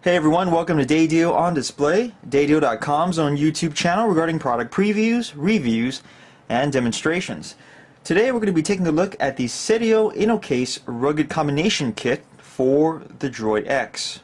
Hey everyone, welcome to Seidio on Display, Seidio.com's own YouTube channel regarding product previews, reviews, and demonstrations. Today we're going to be taking a look at the Seidio InnoCase Rugged Combination Kit for the Droid X.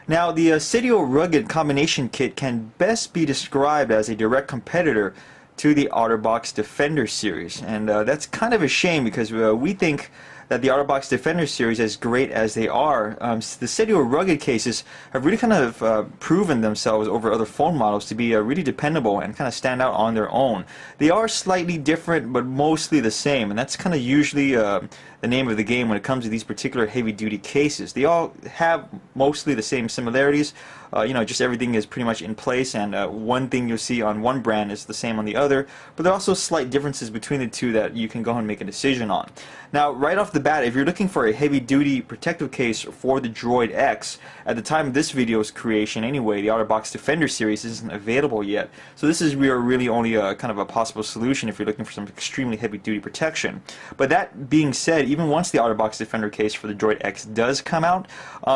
Now the Seidio Rugged Combination Kit can best be described as a direct competitor to the OtterBox Defender series, and that's kind of a shame because we think that the OtterBox Defender series, as great as they are, the Seidio rugged cases have really kind of proven themselves over other phone models to be really dependable and kind of stand out on their own. They are slightly different but mostly the same, and that's kind of usually the name of the game when it comes to these particular heavy-duty cases. They all have mostly the same similarities. Just everything is pretty much in place, and one thing you'll see on one brand is the same on the other, but there are also slight differences between the two that you can go ahead and make a decision on. Now, right off the bat, if you're looking for a heavy-duty protective case for the Droid X, at the time of this video's creation anyway, the OtterBox Defender series isn't available yet. So this is really only kind of a possible solution if you're looking for some extremely heavy-duty protection. But that being said, even once the OtterBox Defender case for the Droid X does come out,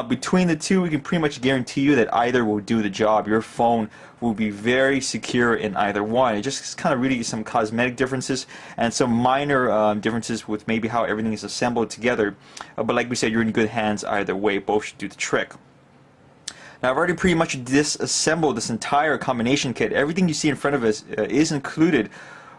between the two we can pretty much guarantee you that either will do the job. Your phone will be very secure in either one. It just kind of really some cosmetic differences and some minor differences with maybe how everything is assembled together. But like we said, you're in good hands either way. Both should do the trick. Now, I've already pretty much disassembled this entire combination kit. Everything you see in front of us is included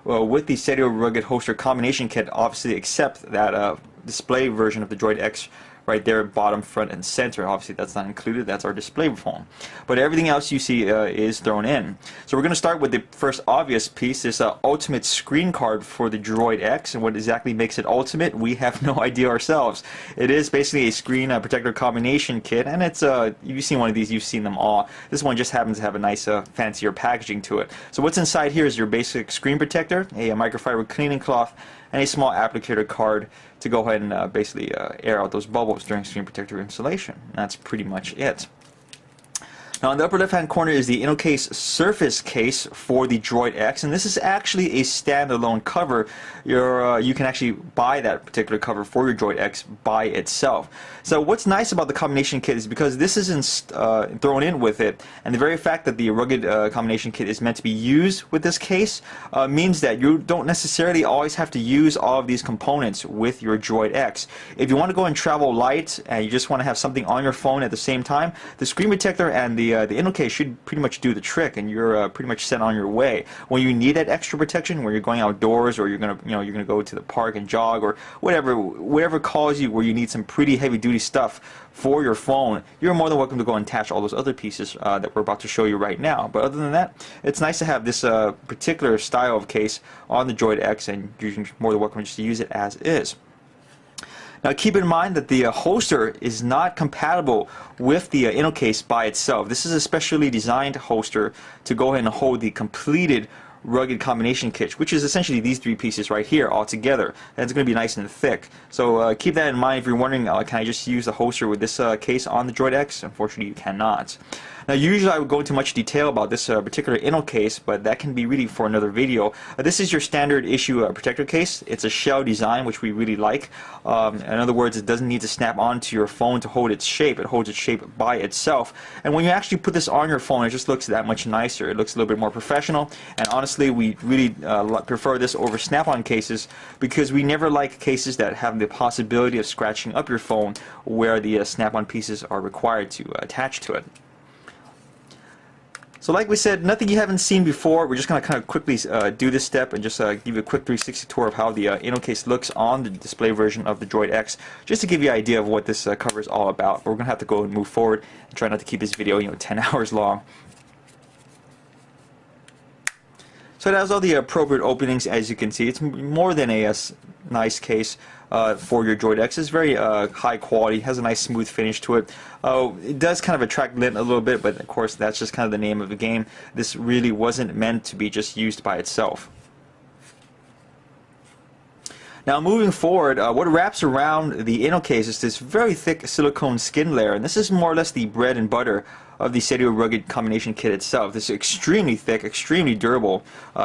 with the Seidio Rugged Holster Combination Kit, obviously, except that display version of the Droid X right there, bottom, front, and center. Obviously that's not included, that's our display phone. But everything else you see is thrown in. So we're going to start with the first obvious piece, this ultimate screen card for the Droid X. And what exactly makes it ultimate, we have no idea ourselves. It is basically a screen protector combination kit, and it's you've seen one of these, you've seen them all. This one just happens to have a nice fancier packaging to it. So what's inside here is your basic screen protector, a microfiber cleaning cloth, and a small applicator card to go ahead and basically air out those bubbles during screen protector installation. That's pretty much it. Now, in the upper left-hand corner is the InnoCase Surface case for the Droid X, and this is actually a standalone cover. You can actually buy that particular cover for your Droid X by itself. So what's nice about the combination kit is because this isn't thrown in with it, and the very fact that the rugged combination kit is meant to be used with this case means that you don't necessarily always have to use all of these components with your Droid X. If you want to go and travel light and you just want to have something on your phone at the same time, the screen protector and the InnoCase should pretty much do the trick, and you're pretty much set on your way. When you need that extra protection, when you're going outdoors, or you're gonna go to the park and jog, or whatever calls you, where you need some pretty heavy-duty stuff for your phone, you're more than welcome to go and attach all those other pieces that we're about to show you right now. But other than that, it's nice to have this particular style of case on the Droid X, and you're more than welcome just to use it as is. Now, keep in mind that the holster is not compatible with the InnoCase by itself. This is a specially designed holster to go ahead and hold the completed rugged combination kit, which is essentially these three pieces right here all together. And it's going to be nice and thick. So keep that in mind if you're wondering, can I just use the holster with this case on the Droid X? Unfortunately, you cannot. Now, usually I would go into much detail about this particular InnoCase, but that can be really for another video. This is your standard issue protector case. It's a shell design, which we really like. In other words, it doesn't need to snap onto your phone to hold its shape. It holds its shape by itself. And when you actually put this on your phone, it just looks that much nicer. It looks a little bit more professional. And honestly, we really prefer this over snap-on cases because we never like cases that have the possibility of scratching up your phone where the snap-on pieces are required to attach to it. So like we said, nothing you haven't seen before. We're just going to kind of quickly do this step and just give you a quick 360 tour of how the InnoCase looks on the display version of the Droid X, just to give you an idea of what this cover is all about. But we're going to have to go and move forward and try not to keep this video 10 hours long. So it has all the appropriate openings, as you can see. It's more than a nice case for your Droid X. It's very high quality, has a nice smooth finish to it. It does kind of attract lint a little bit, but of course that's just kind of the name of the game. This really wasn't meant to be just used by itself. Now, moving forward, what wraps around the InnoCase is this very thick silicone skin layer, and this is more or less the bread and butter of the Seidio rugged combination kit itself. This is extremely thick, extremely durable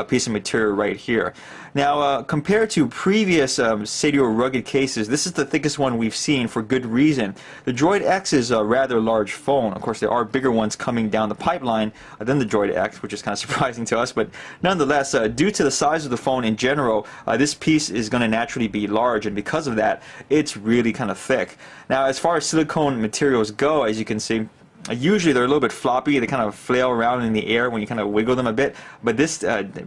piece of material right here. Now, compared to previous Seidio rugged cases, this is the thickest one we've seen for good reason. The Droid X is a rather large phone. Of course, there are bigger ones coming down the pipeline than the Droid X, which is kind of surprising to us, but nonetheless, due to the size of the phone in general, this piece is going to naturally be large, and because of that, it's really kind of thick. Now, as far as silicone materials go, as you can see, usually they're a little bit floppy. They kind of flail around in the air when you kind of wiggle them a bit, but this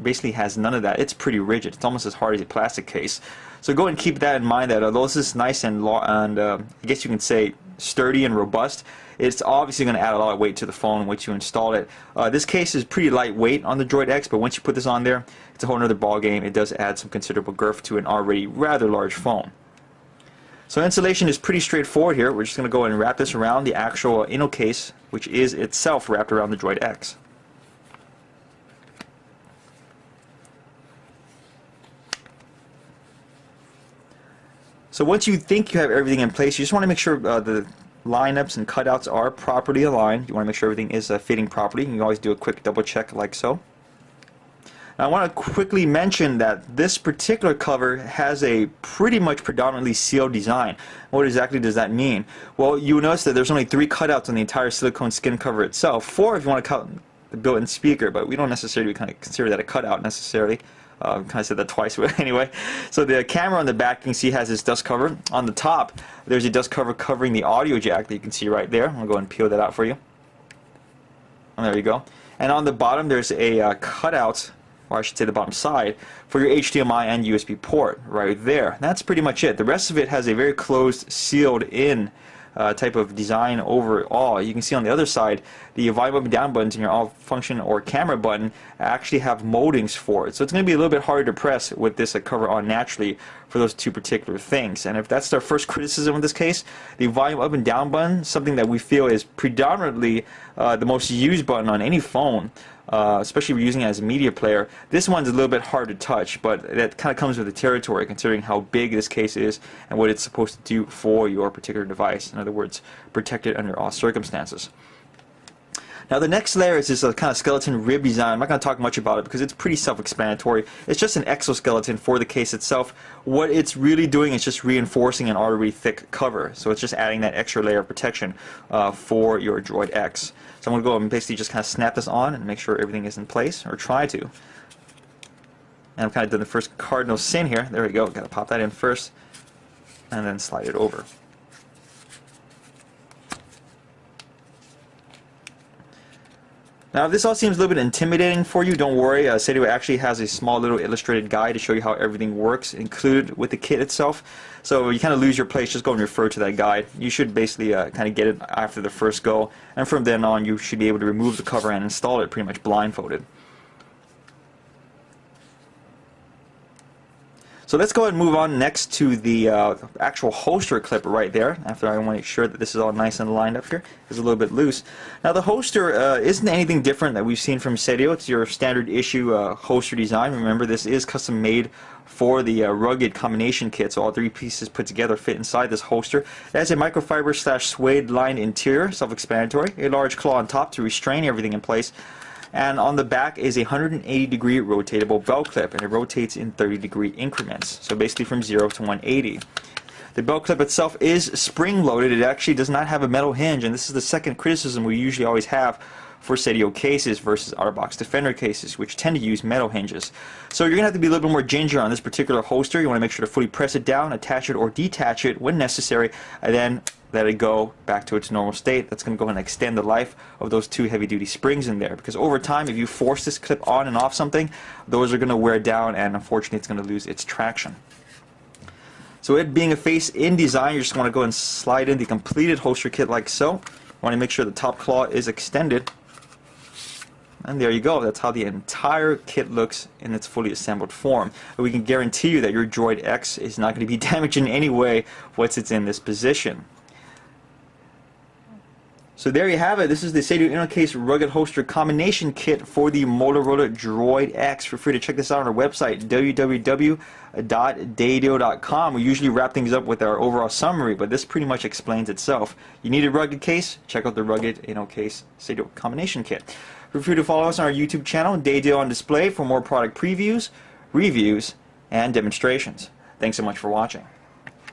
basically has none of that. It's pretty rigid. It's almost as hard as a plastic case. So go and keep that in mind, that although this is nice and I guess you can say sturdy and robust, it's obviously going to add a lot of weight to the phone once you install it. This case is pretty lightweight on the Droid X, but once you put this on there, it's a whole other ball game. It does add some considerable girth to an already rather large phone. So installation is pretty straightforward here. We're just going to go and wrap this around the actual inno case, which is itself wrapped around the Droid X. So once you think you have everything in place, you just want to make sure the lineups and cutouts are properly aligned. You want to make sure everything is fitting properly. You can always do a quick double check like so. Now, I want to quickly mention that this particular cover has a pretty much predominantly sealed design. What exactly does that mean? Well, you will notice that there's only 3 cutouts on the entire silicone skin cover itself. 4 if you want to cut the built-in speaker, but we don't necessarily kind of consider that a cutout necessarily. Kind of said that twice, but anyway. So the camera on the back, you can see, has this dust cover. On the top, there's a dust cover covering the audio jack that you can see right there. I'm going to go and peel that out for you. And there you go. And on the bottom, there's a cutout, or I should say the bottom side, for your HDMI and USB port right there. That's pretty much it. The rest of it has a very closed, sealed in type of design overall. You can see on the other side, the volume up and down buttons in your all function or camera button actually have moldings for it. So it's going to be a little bit harder to press with this cover on naturally for those 2 particular things. And if that's our first criticism in this case, the volume up and down button, something that we feel is predominantly the most used button on any phone, especially if you're using it as a media player. This one's a little bit hard to touch, but that kind of comes with the territory considering how big this case is and what it's supposed to do for your particular device. In other words, protect it under all circumstances. Now the next layer is this kind of skeleton rib design. I'm not going to talk much about it because it's pretty self-explanatory. It's just an exoskeleton for the case itself. What it's really doing is just reinforcing an already thick cover. So it's just adding that extra layer of protection for your Droid X. So I'm going to go and basically just kind of snap this on and make sure everything is in place, or try to. And I've kind of done the first cardinal sin here. There we go. Got to pop that in first and then slide it over. Now, if this all seems a little bit intimidating for you, don't worry. Seidio actually has a small little illustrated guide to show you how everything works included with the kit itself. So if you kind of lose your place, just go and refer to that guide. You should basically kind of get it after the first go, and from then on you should be able to remove the cover and install it pretty much blindfolded. So let's go ahead and move on next to the actual holster clip right there. After I want to make sure that this is all nice and lined up here. It's a little bit loose. Now the holster isn't anything different that we've seen from Seidio. It's your standard issue holster design. Remember, this is custom made for the rugged combination kit, so all 3 pieces put together fit inside this holster. It has a microfiber / suede lined interior, self-explanatory, a large claw on top to restrain everything in place. And on the back is a 180-degree rotatable belt clip, and it rotates in 30-degree increments, so basically from 0 to 180. The belt clip itself is spring-loaded. It actually does not have a metal hinge, and this is the second criticism we usually always have for Seidio cases versus OtterBox Defender cases, which tend to use metal hinges. So you're going to have to be a little bit more ginger on this particular holster. You want to make sure to fully press it down, attach it or detach it when necessary, and then let it go back to its normal state. That's going to go and extend the life of those 2 heavy-duty springs in there, because over time, if you force this clip on and off something, those are going to wear down, and unfortunately it's going to lose its traction. So it being a face-in design, you just want to go and slide in the completed holster kit like so. You want to make sure the top claw is extended, and there you go. That's how the entire kit looks in its fully assembled form. And we can guarantee you that your Droid X is not going to be damaged in any way once it's in this position. So there you have it. This is the Seidio inner case rugged holster combination kit for the Motorola Droid X. Feel free to check this out on our website, www.dadio.com. We usually wrap things up with our overall summary, but this pretty much explains itself. You need a rugged case? Check out the rugged inner case Seidio combination kit. Feel free to follow us on our YouTube channel, Dadio on Display, for more product previews, reviews, and demonstrations. Thanks so much for watching.